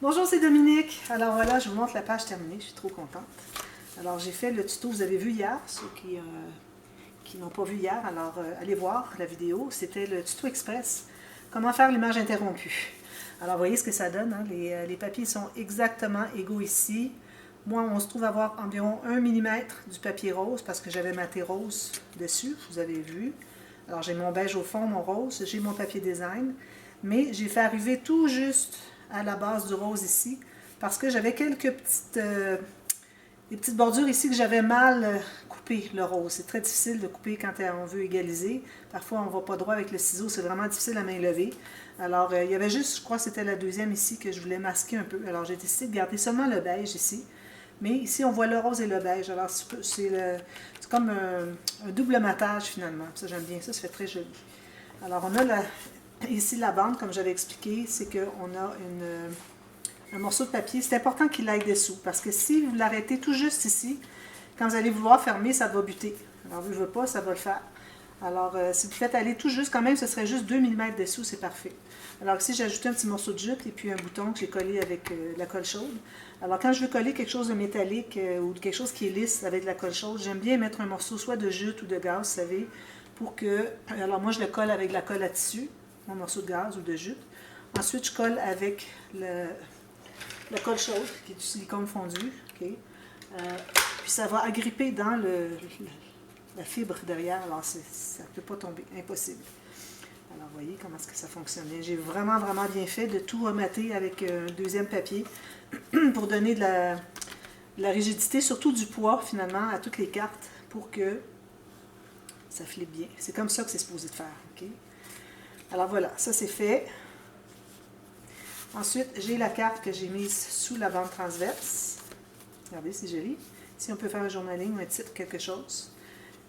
Bonjour, c'est Dominique. Alors voilà, je vous montre la page terminée, je suis trop contente. Alors j'ai fait le tuto, vous avez vu hier, ceux qui n'ont pas vu hier, alors allez voir la vidéo. C'était le tuto express, comment faire l'image interrompue. Alors voyez ce que ça donne, hein? Les papiers sont exactement égaux ici. Moi, on se trouve avoir environ 1 mm du papier rose parce que j'avais maté rose dessus, vous avez vu. Alors j'ai mon beige au fond, mon rose, j'ai mon papier design, mais j'ai fait arriver tout juste à la base du rose ici, parce que j'avais quelques des petites bordures ici que j'avais mal coupées, le rose. C'est très difficile de couper quand on veut égaliser. Parfois, on ne va pas droit avec le ciseau, c'est vraiment difficile à main levée. Alors, il y avait juste, je crois que c'était la deuxième ici, que je voulais masquer un peu. Alors, j'ai décidé de garder seulement le beige ici. Mais ici, on voit le rose et le beige. Alors, c'est comme un double matage, finalement. Ça, j'aime bien ça, ça fait très joli. Alors, on a ici la bande, comme j'avais expliqué, c'est qu'on a un morceau de papier. C'est important qu'il aille dessous, parce que si vous l'arrêtez tout juste ici, quand vous allez vouloir fermer, ça va buter. Alors, je ne veux pas, ça va le faire. Alors, si vous faites aller tout juste, quand même, ce serait juste 2 mm dessous, c'est parfait. Alors ici, j'ai ajouté un petit morceau de jute et puis un bouton que j'ai collé avec de la colle chaude. Alors, quand je veux coller quelque chose de métallique ou quelque chose qui est lisse avec de la colle chaude, j'aime bien mettre un morceau soit de jute ou de gaz, vous savez, pour que... Alors, moi, je le colle avec de la colle à tissu, mon morceau de gaz ou de jute. Ensuite, je colle avec la colle chaude, qui est du silicone fondu. Okay. Puis ça va agripper dans la fibre derrière, alors ça ne peut pas tomber, impossible. Alors, vous voyez comment est-ce que ça fonctionnait. J'ai vraiment, vraiment bien fait de tout remater avec un deuxième papier pour donner de la rigidité, surtout du poids, finalement, à toutes les cartes pour que ça flippe bien. C'est comme ça que c'est supposé de faire. Okay? Alors, voilà, ça c'est fait. Ensuite, j'ai la carte que j'ai mise sous la bande transverse. Regardez, c'est joli. Ici, on peut faire un journaling, un titre, quelque chose.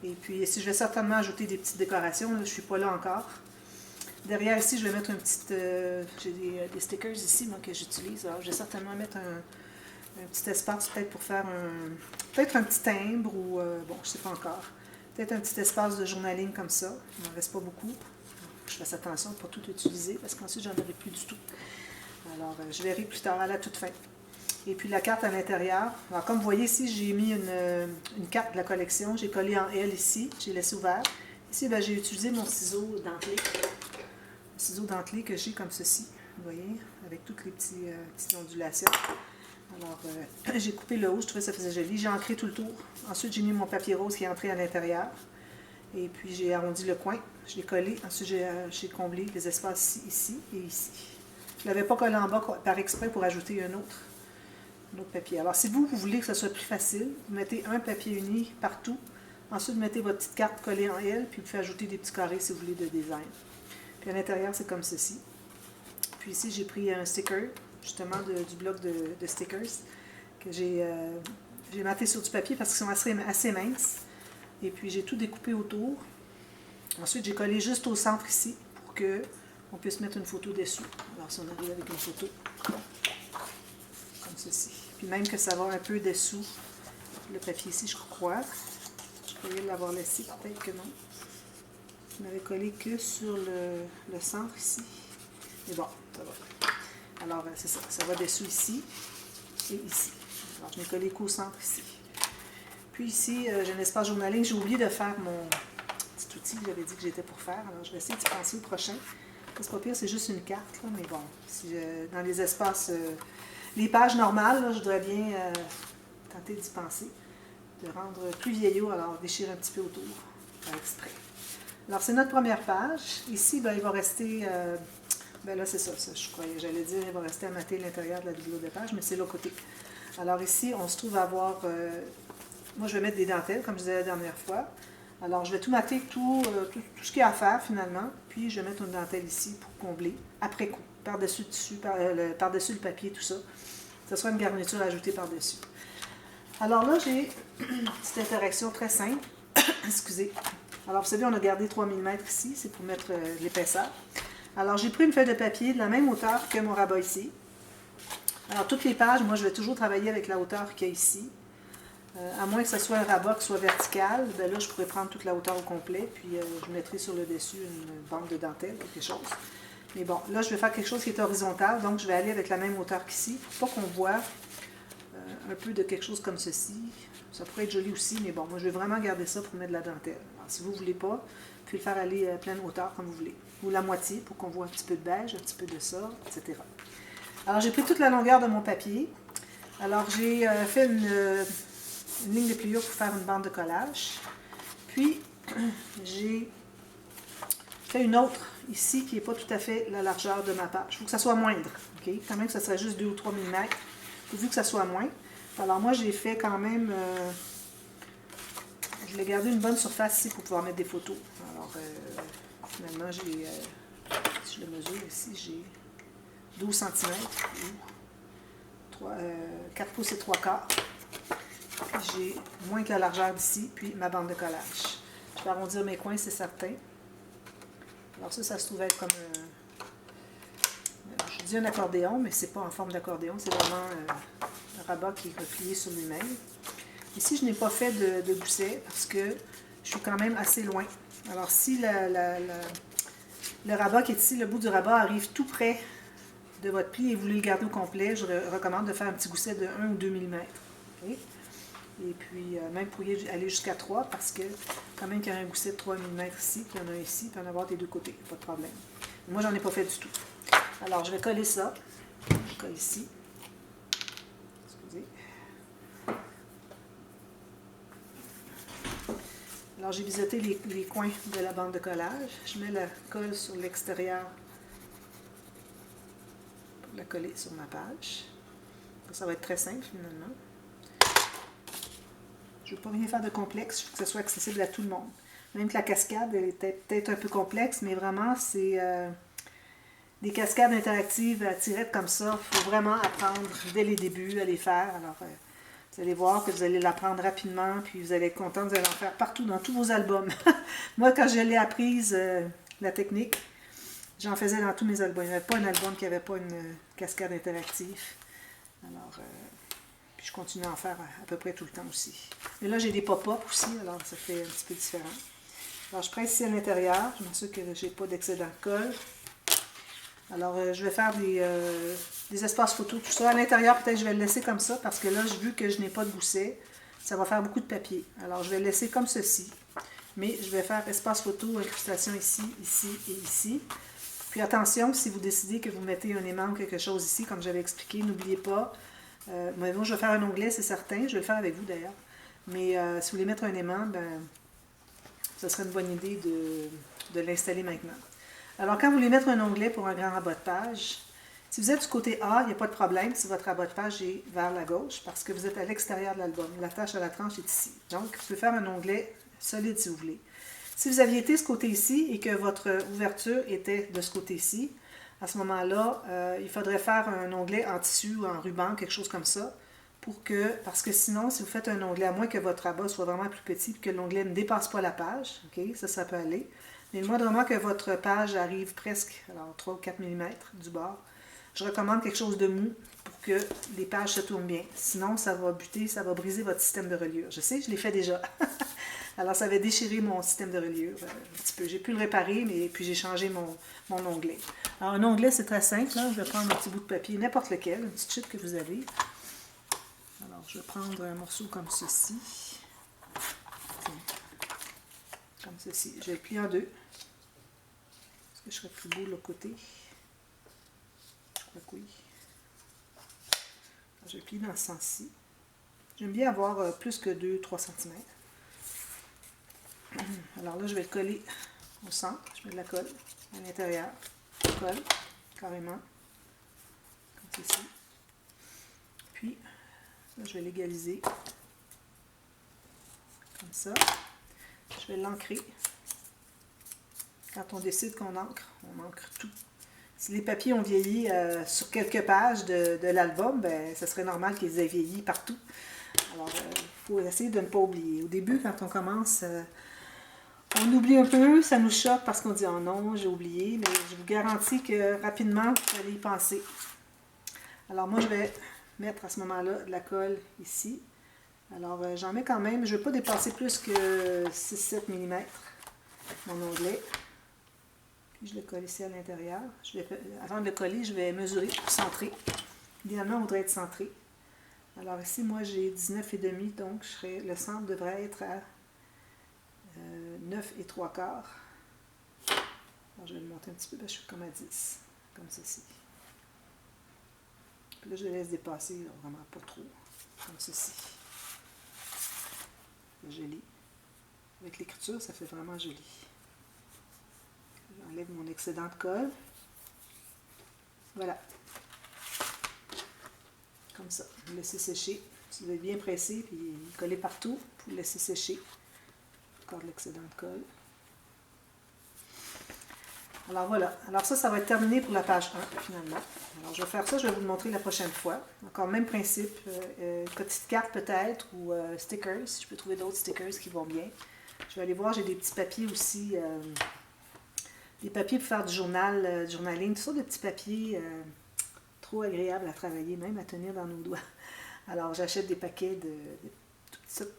Et puis ici, je vais certainement ajouter des petites décorations. Là, je ne suis pas là encore. Derrière ici, je vais mettre une petite... j'ai des stickers ici, moi, que j'utilise. Alors, je vais certainement mettre un petit espace, peut-être pour faire peut-être un petit timbre ou... bon, je ne sais pas encore. Peut-être un petit espace de journaling comme ça. Il n'en reste pas beaucoup. Je fasse attention de ne pas tout utiliser parce qu'ensuite, j'en aurai plus du tout. Alors, je verrai plus tard, à la toute fin. Et puis la carte à l'intérieur. Alors, comme vous voyez ici, j'ai mis une carte de la collection. J'ai collé en L ici. J'ai laissé ouvert. Ici, j'ai utilisé mon ciseau dentelé. Un ciseau dentelé que j'ai comme ceci. Vous voyez, avec toutes les petites ondulations. Alors, j'ai coupé le haut. Je trouvais que ça faisait joli. J'ai ancré tout le tour. Ensuite, j'ai mis mon papier rose qui est entré à l'intérieur. Et puis, j'ai arrondi le coin. Je l'ai collé. Ensuite, j'ai comblé les espaces ici et ici. Je ne l'avais pas collé en bas par exprès pour ajouter un autre papier. Alors, si vous voulez que ce soit plus facile, vous mettez un papier uni partout. Ensuite, vous mettez votre petite carte collée en L, puis vous pouvez ajouter des petits carrés si vous voulez de design. Puis à l'intérieur, c'est comme ceci. Puis ici, j'ai pris un sticker, justement du bloc de stickers, que j'ai maté sur du papier parce qu'ils sont assez minces. Et puis, j'ai tout découpé autour. Ensuite, j'ai collé juste au centre ici pour qu'on puisse mettre une photo dessus. Alors, si on arrive avec une photo, comme ceci. Puis même que ça va un peu dessous le papier ici, je crois. Je pourrais l'avoir laissé, peut-être que non. Je n'avais collé que sur le centre ici. Mais bon, ça va. Alors, c'est ça. Ça va dessous ici et ici. Alors, je n'ai collé qu'au centre ici. Puis ici, j'ai un espace journaling. J'ai oublié de faire mon petit outil que j'avais dit que j'étais pour faire. Alors, je vais essayer d'y penser au prochain. C'est pas pire, c'est juste une carte, là, mais bon. Si, dans les espaces, les pages normales, là, je voudrais bien tenter d'y penser. De rendre plus vieillot, alors déchirer un petit peu autour, par exprès. Alors, c'est notre première page. Ici, ben, il va rester... ben là, c'est ça, je croyais. J'allais dire, il va rester à mater l'intérieur de la bibliothèque de page, mais c'est l'autre côté. Alors ici, on se trouve à avoir... moi, je vais mettre des dentelles, comme je disais la dernière fois. Alors, je vais tout mater, tout ce qu'il y a à faire, finalement. Puis, je vais mettre une dentelle ici pour combler, après coup, par-dessus le tissu, par-dessus le papier, tout ça. Que ce soit une garniture ajoutée par-dessus. Alors là, j'ai une petite interaction très simple. Excusez. Alors, vous savez, on a gardé 3 mm ici, c'est pour mettre l'épaisseur. Alors, j'ai pris une feuille de papier de la même hauteur que mon rabat ici. Alors, toutes les pages, moi, je vais toujours travailler avec la hauteur qu'il y a ici. À moins que ce soit un rabat qui soit vertical, ben là, je pourrais prendre toute la hauteur au complet, puis je mettrai sur le dessus une bande de dentelle, quelque chose. Mais bon, là, je vais faire quelque chose qui est horizontal, donc je vais aller avec la même hauteur qu'ici, pour pas qu'on voit un peu de quelque chose comme ceci. Ça pourrait être joli aussi, mais bon, moi, je vais vraiment garder ça pour mettre de la dentelle. Alors, si vous ne voulez pas, vous pouvez le faire aller à pleine hauteur comme vous voulez. Ou la moitié, pour qu'on voit un petit peu de beige, un petit peu de ça, etc. Alors, j'ai pris toute la longueur de mon papier. Alors, j'ai fait une ligne de pliure pour faire une bande de collage. Puis, j'ai fait une autre ici qui n'est pas tout à fait la largeur de ma page. Il faut que ça soit moindre. Okay? Quand même que ça serait juste 2 ou 3 mm. Il faut que ça soit moins. Alors moi, j'ai fait quand même... je voulais garder une bonne surface ici pour pouvoir mettre des photos. Alors, finalement, j'ai... si je le mesure ici, j'ai 12 cm. 4 pouces et 3 quarts. J'ai moins que la largeur d'ici, puis ma bande de collage. Je vais arrondir mes coins, c'est certain. Alors ça se trouve être comme je dis un accordéon, mais c'est pas en forme d'accordéon, c'est vraiment un rabat qui est replié sur lui-même. Ici, je n'ai pas fait de gousset parce que je suis quand même assez loin. Alors si le rabat qui est ici, le bout du rabat arrive tout près de votre pli et vous voulez le garder au complet, je recommande de faire un petit gousset de 1 ou 2 mm. Okay? Et puis, même pour y aller jusqu'à 3, parce que quand même qu'il y a un gousset de 3 mm ici, puis il y en a un ici, puis il y en a avoir des deux côtés, pas de problème. Moi, j'en ai pas fait du tout. Alors, je vais coller ça. Je colle ici. Excusez. Alors, j'ai biseauté les coins de la bande de collage. Je mets la colle sur l'extérieur pour la coller sur ma page. Ça va être très simple, finalement. Je ne veux pas rien faire de complexe, je veux que ce soit accessible à tout le monde. Même que la cascade est peut-être un peu complexe, mais vraiment, c'est des cascades interactives à tirettes comme ça. Il faut vraiment apprendre dès les débuts à les faire. Alors, vous allez voir que vous allez l'apprendre rapidement, puis vous allez être content, vous allez en faire partout, dans tous vos albums. Moi, quand je l'ai apprise, la technique, j'en faisais dans tous mes albums. Il n'y avait pas un album qui n'avait pas une cascade interactive. Alors... je continue à en faire à peu près tout le temps aussi. Mais là, j'ai des pop-up aussi, alors ça fait un petit peu différent. Alors, je presse ici à l'intérieur. Je m'assure que je n'ai pas d'excédent de colle. Alors, je vais faire des espaces photos, tout ça. À l'intérieur, peut-être je vais le laisser comme ça, parce que là, vu que je n'ai pas de gousset, ça va faire beaucoup de papier. Alors, je vais le laisser comme ceci. Mais je vais faire espace photo, incrustation ici, ici et ici. Puis attention, si vous décidez que vous mettez un aimant ou quelque chose ici, comme j'avais expliqué, n'oubliez pas... moi, je vais faire un onglet, c'est certain. Je vais le faire avec vous, d'ailleurs. Mais si vous voulez mettre un aimant, ben, ce serait une bonne idée de l'installer maintenant. Alors, quand vous voulez mettre un onglet pour un grand rabat de page, si vous êtes du côté A, il n'y a pas de problème si votre rabat de page est vers la gauche, parce que vous êtes à l'extérieur de l'album. La tâche à la tranche est ici. Donc, vous pouvez faire un onglet solide si vous voulez. Si vous aviez été ce côté-ci et que votre ouverture était de ce côté-ci, à ce moment-là, il faudrait faire un onglet en tissu ou en ruban, quelque chose comme ça, parce que sinon, si vous faites un onglet, à moins que votre rabat soit vraiment plus petit et que l'onglet ne dépasse pas la page, okay, ça peut aller. Mais le moindrement que votre page arrive presque, alors 3 ou 4 mm du bord, je recommande quelque chose de mou pour que les pages se tournent bien. Sinon, ça va buter, ça va briser votre système de reliure. Je sais, je l'ai fait déjà. Alors, ça avait déchiré mon système de reliure un petit peu. J'ai pu le réparer, mais puis j'ai changé mon onglet. Alors, un onglet, c'est très simple. Là. Je vais prendre un petit bout de papier, n'importe lequel, une petite chute que vous avez. Alors, je vais prendre un morceau comme ceci. Comme ceci. Je vais le plier en deux. Est-ce que je serais plus beau de l'autre côté? Je crois que oui. Alors, je vais le plier dans ce sens-ci. J'aime bien avoir plus que 2-3 cm. Alors là, je vais le coller au centre. Je mets de la colle à l'intérieur. Colle, carrément. Comme ceci. Puis, là, je vais l'égaliser. Comme ça. Je vais l'ancrer. Quand on décide qu'on ancre, on ancre tout. Si les papiers ont vieilli sur quelques pages de l'album, ben, ce serait normal qu'ils aient vieilli partout. Alors, il faut essayer de ne pas oublier. Au début, quand on commence... on oublie un peu, ça nous choque parce qu'on dit « Oh non, j'ai oublié », mais je vous garantis que rapidement, vous allez y penser. Alors moi, je vais mettre à ce moment-là de la colle ici. Alors j'en mets quand même, je ne veux pas dépasser plus que 6-7 mm mon onglet. Puis je le colle ici à l'intérieur. Avant de le coller, je vais mesurer pour centrer. Idéalement, on voudrait être centré. Alors ici, moi, j'ai 19,5, donc le centre devrait être à 9 et 3 quarts. Alors, je vais le monter un petit peu, parce que je suis comme à 10, comme ceci. Puis là, je le laisse dépasser, là, vraiment pas trop, comme ceci. C'est joli. Avec l'écriture, ça fait vraiment joli. J'enlève mon excédent de colle. Voilà. Comme ça. Vous laissez sécher. Vous devez bien presser, puis coller partout. Vous le laissez sécher. Encore de l'excédent de colle. Alors voilà. Alors ça va être terminé pour la page 1, finalement. Alors je vais faire ça, je vais vous le montrer la prochaine fois. Encore même principe. Petite carte peut-être, ou stickers. Si je peux trouver d'autres stickers qui vont bien. Je vais aller voir, j'ai des petits papiers aussi. Des papiers pour faire du journal, du journaling. Toutes sortes de petits papiers trop agréables à travailler, même à tenir dans nos doigts. Alors j'achète des paquets de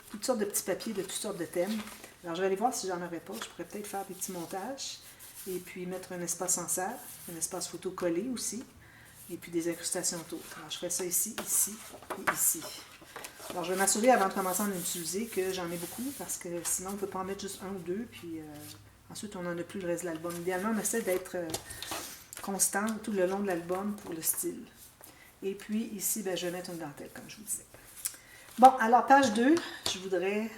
toutes sortes de petits papiers de toutes sortes de thèmes. Alors je vais aller voir si j'en aurais pas. Je pourrais peut-être faire des petits montages. Et puis mettre un espace en serre, un espace photo collé aussi, et puis des incrustations autour. Alors je ferai ça ici, ici et ici. Alors je vais m'assurer avant de commencer à en utiliser que j'en ai beaucoup, parce que sinon on ne peut pas en mettre juste un ou deux, puis ensuite on n'en a plus le reste de l'album. Idéalement on essaie d'être constant tout le long de l'album pour le style. Et puis ici, ben, je vais mettre une dentelle, comme je vous disais. Bon, alors page 2, je voudrais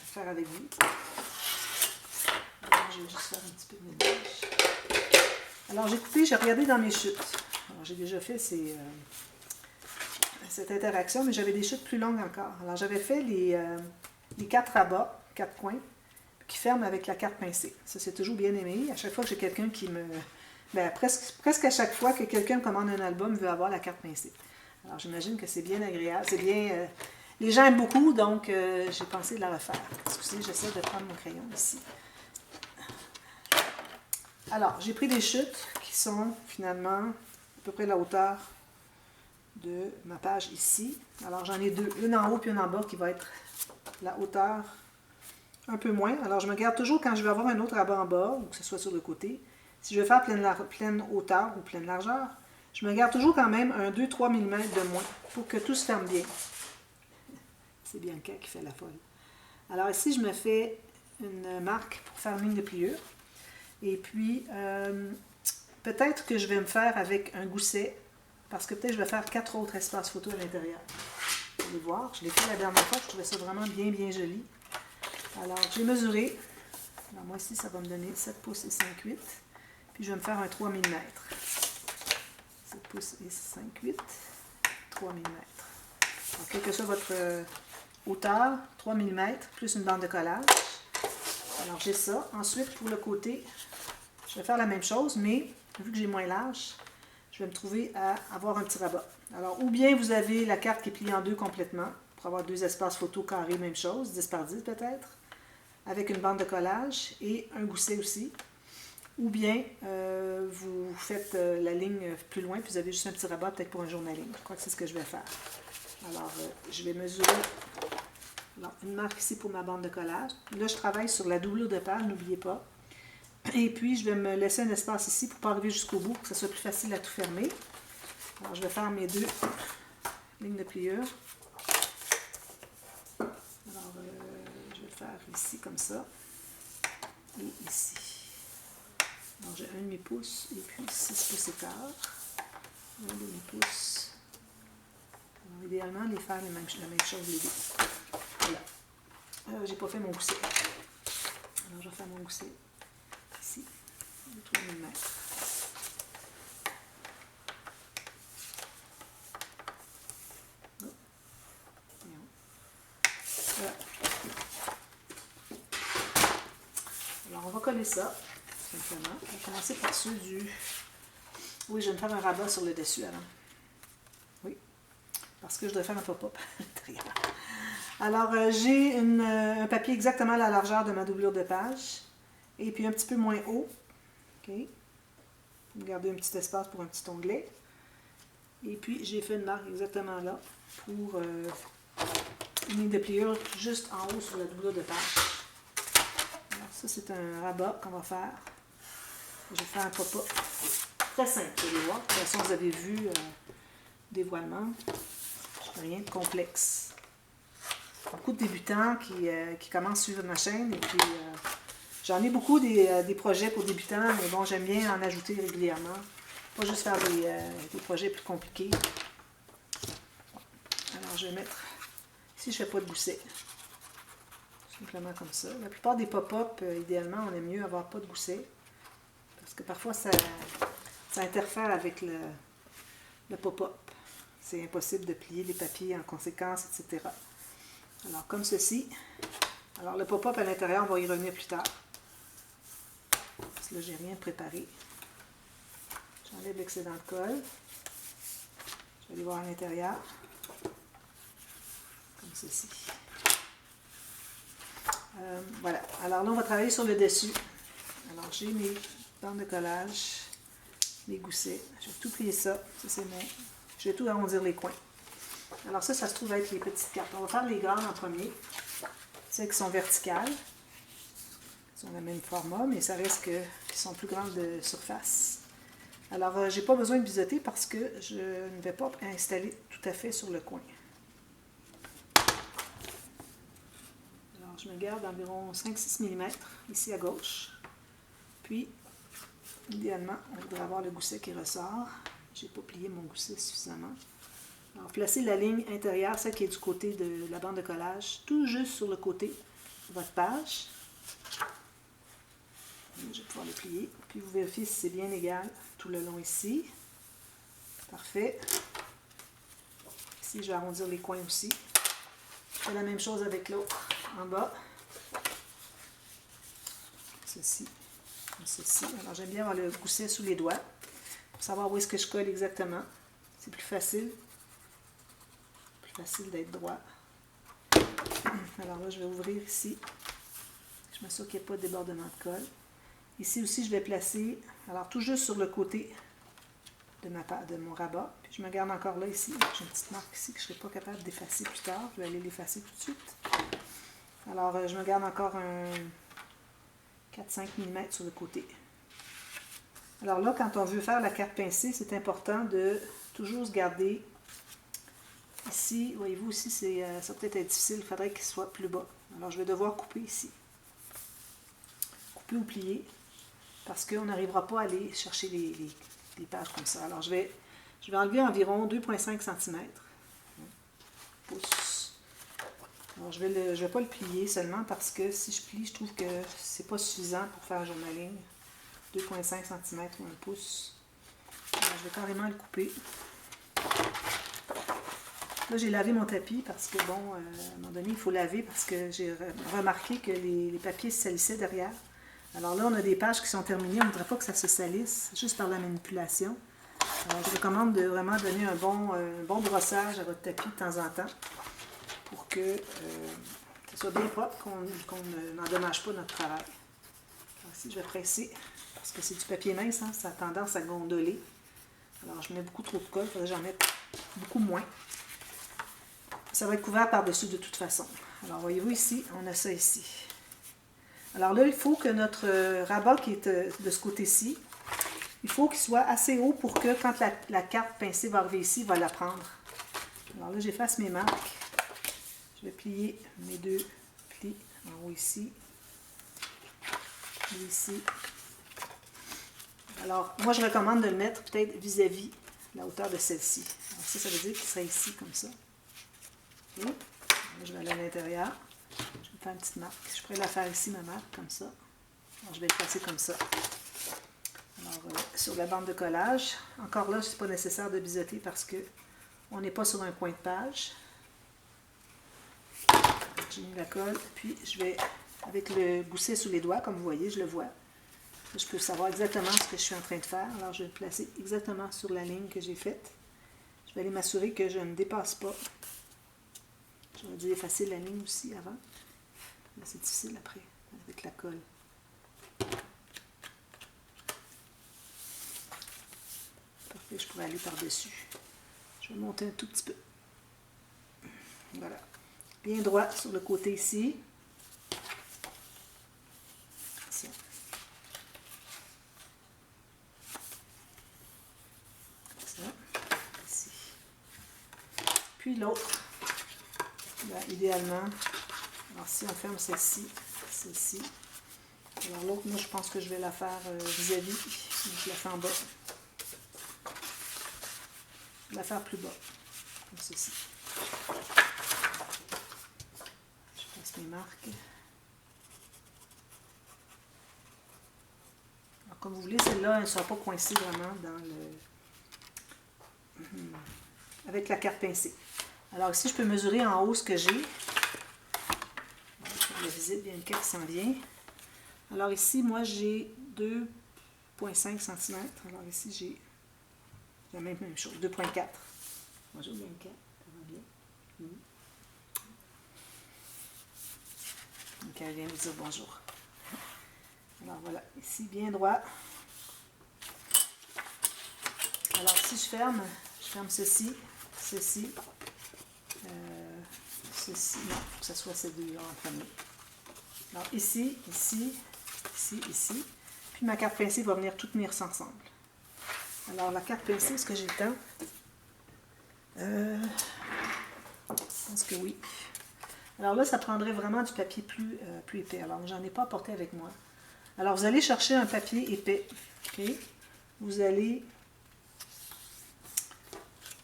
faire avec vous. Je vais juste faire un petit peu de ménage. Alors, j'ai regardé dans mes chutes. Alors, j'ai déjà fait cette interaction, mais j'avais des chutes plus longues encore. Alors, j'avais fait les 4 rabats, 4 coins, qui ferment avec la carte pincée. Ça, c'est toujours bien aimé. À chaque fois que j'ai quelqu'un qui me... Ben, presque à chaque fois que quelqu'un me commande un album, veut avoir la carte pincée. Alors, j'imagine que c'est bien agréable. C'est bien... les gens aiment beaucoup, donc j'ai pensé de la refaire. Excusez, j'essaie de prendre mon crayon ici. Alors, j'ai pris des chutes qui sont finalement à peu près la hauteur de ma page ici. Alors, j'en ai deux, une en haut puis une en bas qui va être la hauteur un peu moins. Alors, je me garde toujours quand je vais avoir un autre rabat en bas, ou que ce soit sur le côté. Si je veux faire pleine hauteur ou pleine largeur, je me garde toujours quand même un 2-3 mm de moins pour que tout se ferme bien. C'est Bianca qui fait la folle. Alors ici, je me fais une marque pour faire une ligne de pliure. Et puis, peut-être que je vais me faire avec un gousset, parce que peut-être je vais faire 4 autres espaces photo à l'intérieur. Vous allez voir, je l'ai fait la dernière fois, je trouvais ça vraiment bien, bien joli. Alors, j'ai mesuré. Alors, moi ici, ça va me donner 7 pouces et 5/8. Puis, je vais me faire un 3 mm. 7 pouces et 5/8, 3 mm. Alors, quelle que soit votre hauteur, 3 mm, plus une bande de collage. Alors, j'ai ça. Ensuite, pour le côté, je vais faire la même chose, mais vu que j'ai moins large, je vais me trouver à avoir un petit rabat. Alors, ou bien vous avez la carte qui est pliée en deux complètement, pour avoir 2 espaces photo carrés, même chose, 10 par 10 peut-être, avec une bande de collage et un gousset aussi. Ou bien, vous faites la ligne plus loin, puis vous avez juste un petit rabat, peut-être pour un journaling. Je crois que c'est ce que je vais faire. Alors, je vais mesurer une marque ici pour ma bande de collage. Là, je travaille sur la doublure de page, n'oubliez pas. Et puis, je vais me laisser un espace ici pour ne pas arriver jusqu'au bout, pour que ce soit plus facile à tout fermer. Alors, je vais faire mes 2 lignes de pliure. Alors, je vais le faire ici, comme ça. Et ici. Alors, j'ai 1,5 pouce et puis 6 pouces et quart. 1,5 pouce. Alors, idéalement, les faire la même chose, les deux. Voilà. J'ai pas fait mon gousset. Alors, je vais faire mon gousset ici, de 3 mm. Voilà. Alors, on va coller ça, simplement. On va commencer par ceux du... Oui, je vais me faire un rabat sur le dessus avant. Oui, parce que je dois faire un pop-up à l'intérieur. Alors, j'ai un papier exactement à la largeur de ma doublure de page. Et puis un petit peu moins haut. OK. Vous gardez un petit espace pour un petit onglet. Et puis, j'ai fait une marque exactement là pour une ligne de pliure juste en haut sur la doublure de page. Alors, ça, c'est un rabat qu'on va faire Je vais faire un pop-up très simple, vous allez voir. De toute façon, vous avez vu dévoilement. Rien de complexe. Beaucoup de débutants qui commencent à suivre ma chaîne. Et puis, j'en ai beaucoup des projets pour débutants, mais bon, j'aime bien en ajouter régulièrement. Pas juste faire des projets plus compliqués. Alors, je vais mettre... Ici, je ne fais pas de gousset. Simplement comme ça. La plupart des pop-up, idéalement, on aime mieux avoir pas de gousset. Parce que parfois, ça interfère avec le pop-up. C'est impossible de plier les papiers en conséquence, etc. Alors, comme ceci. Alors, le pop-up à l'intérieur, on va y revenir plus tard. Parce que là, j'ai rien préparé. J'enlève l'excédent de colle. Je vais aller voir à l'intérieur. Comme ceci. Voilà. Alors là, on va travailler sur le dessus. Alors, j'ai mes bandes de collage, mes goussets. Je vais tout plier ça. Ça, c'est mon... Je vais tout arrondir les coins. Alors ça se trouve être les petites cartes. On va faire les grandes en premier. Celles qui sont verticales. Elles sont le même format, mais ça reste qu'ils sont plus grandes de surface. Alors, je n'ai pas besoin de biseauter parce que je ne vais pas installer tout à fait sur le coin. Alors, je me garde environ 5-6 mm ici à gauche. Puis, idéalement, on voudrait avoir le gousset qui ressort. Je n'ai pas plié mon gousset suffisamment. Alors, placez la ligne intérieure, celle qui est du côté de la bande de collage, tout juste sur le côté de votre page. Je vais pouvoir le plier. Puis, vous vérifiez si c'est bien égal tout le long ici. Parfait. Ici, je vais arrondir les coins aussi. Je fais la même chose avec l'autre en bas. Ceci, comme ceci. Alors, j'aime bien avoir le gousset sous les doigts pour savoir où est-ce que je colle exactement. C'est plus facile. Plus facile d'être droit. Alors là, je vais ouvrir ici. Je m'assure qu'il n'y ait pas de débordement de colle. Ici aussi, je vais placer, alors tout juste sur le côté de mon rabat. Puis je me garde encore là, ici. J'ai une petite marque ici que je ne serai pas capable d'effacer plus tard. Je vais aller l'effacer tout de suite. Alors, je me garde encore un 4-5 mm sur le côté. Alors là, quand on veut faire la carte pincée, c'est important de toujours se garder ici. Voyez-vous, ici, ça peut être difficile. Il faudrait qu'il soit plus bas. Alors, je vais devoir couper ici. Couper ou plier. Parce qu'on n'arrivera pas à aller chercher les pages comme ça. Alors, je vais enlever environ 2,5 cm. Pouce. Alors, je vais pas le plier seulement parce que si je plie, je trouve que c'est pas suffisant pour faire un journaling. 2,5 cm ou un pouce. Alors, je vais carrément le couper. Là, j'ai lavé mon tapis parce que, bon, à un moment donné, il faut laver parce que j'ai remarqué que les papiers se salissaient derrière. Alors là, on a des pages qui sont terminées. On ne voudrait pas que ça se salisse, juste par la manipulation. Alors, je recommande de vraiment donner un bon brossage à votre tapis de temps en temps pour que ça soit bien propre, qu'on n'endommage pas notre travail. Alors, ici, je vais presser parce que c'est du papier mince, hein, ça a tendance à gondoler. Alors, je mets beaucoup trop de colle, il faudrait que j'en mette beaucoup moins. Ça va être couvert par-dessus de toute façon. Alors, voyez-vous ici, on a ça ici. Alors là, il faut que notre rabat qui est de ce côté-ci, il faut qu'il soit assez haut pour que quand la carte pincée va arriver ici, il va la prendre. Alors là, j'efface mes marques. Je vais plier mes deux plis en haut ici. Et ici. Alors, moi, je recommande de le mettre peut-être vis-à-vis la hauteur de celle-ci. Alors ça veut dire qu'il serait ici, comme ça. Okay. Là, je vais aller à l'intérieur. Je vais faire une petite marque. Je pourrais la faire ici, ma marque, comme ça. Alors, je vais le placer comme ça. Alors, sur la bande de collage, encore là, ce n'est pas nécessaire de biseauter parce qu'on n'est pas sur un coin de page. J'ai mis la colle, puis je vais, avec le gousset sous les doigts, comme vous voyez, je le vois. Je peux savoir exactement ce que je suis en train de faire. Alors, je vais le placer exactement sur la ligne que j'ai faite. Je vais aller m'assurer que je ne dépasse pas. J'aurais dû effacer la ligne aussi avant. Là, c'est difficile après, avec la colle. Parfait, je pourrais aller par-dessus. Je vais monter un tout petit peu. Voilà. Bien droit sur le côté ici. Ça. Puis l'autre, ben, idéalement, alors si on ferme celle-ci, alors l'autre, moi je pense que je vais la faire vis-à-vis, donc je la fais en bas. Je vais la faire plus bas, comme ceci. Je passe mes marques. Alors comme vous voulez, celle-là, elle ne sera pas coincée vraiment dans le... avec la carte pincée. Alors ici, je peux mesurer en haut ce que j'ai. La visite, il y a une carte qui s'en vient. Alors ici, moi, j'ai 2,5 cm. Alors ici, j'ai la même chose, 2,4. Bonjour Bianca, ça va bien? Donc, elle vient me dire bonjour. Alors voilà, ici, bien droit. Alors si je ferme ceci, ceci, ceci, non, il faut que ça soit ces deux-là en premier. Alors ici, ici, ici, ici. Puis ma carte pincée va venir tout tenir ça ensemble. Alors la carte pincée, est-ce que j'ai le temps? Je pense que oui. Alors là, ça prendrait vraiment du papier plus épais. Alors j'en ai pas apporté avec moi. Alors vous allez chercher un papier épais. Okay? Vous allez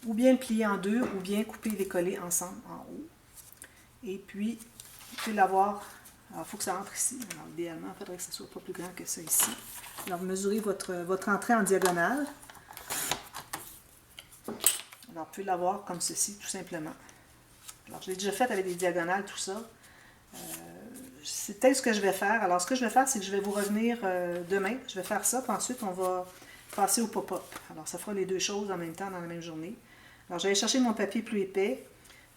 ou bien le plier en deux, ou bien couper et les coller ensemble en haut. Et puis, vous pouvez l'avoir. Alors, il faut que ça entre ici. Alors, idéalement, il faudrait que ça soit pas plus grand que ça ici. Alors, mesurez votre entrée en diagonale. Alors, vous pouvez l'avoir comme ceci, tout simplement. Alors, je l'ai déjà fait avec des diagonales, tout ça. C'est peut-être ce que je vais faire. Alors, ce que je vais faire, c'est que je vais vous revenir demain. Je vais faire ça, puis ensuite, on va passer au pop-up. Alors, ça fera les deux choses en même temps, dans la même journée. Alors, j'allais chercher mon papier plus épais.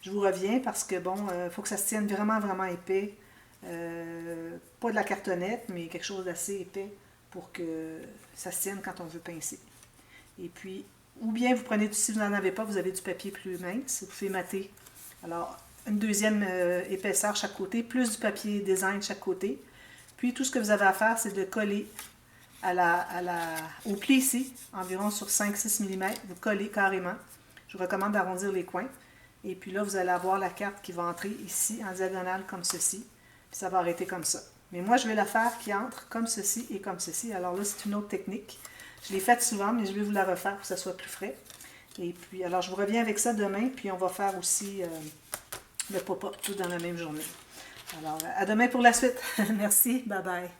Je vous reviens parce que, bon, il faut que ça se tienne vraiment, vraiment épais. Pas de la cartonnette, mais quelque chose d'assez épais pour que ça se tienne quand on veut pincer. Et puis, ou bien vous prenez, si vous n'en avez pas, vous avez du papier plus mince, vous pouvez mater. Alors, une deuxième épaisseur chaque côté, plus du papier design chaque côté. Puis, tout ce que vous avez à faire, c'est de coller au pli ici, environ sur 5-6 mm, vous collez carrément. Je vous recommande d'arrondir les coins. Et puis là, vous allez avoir la carte qui va entrer ici en diagonale comme ceci. Puis ça va arrêter comme ça. Mais moi, je vais la faire qui entre comme ceci et comme ceci. Alors là, c'est une autre technique. Je l'ai faite souvent, mais je vais vous la refaire pour que ça soit plus frais. Et puis, alors, je vous reviens avec ça demain. Puis on va faire aussi le pop-up tout dans la même journée. Alors, à demain pour la suite. Merci. Bye bye.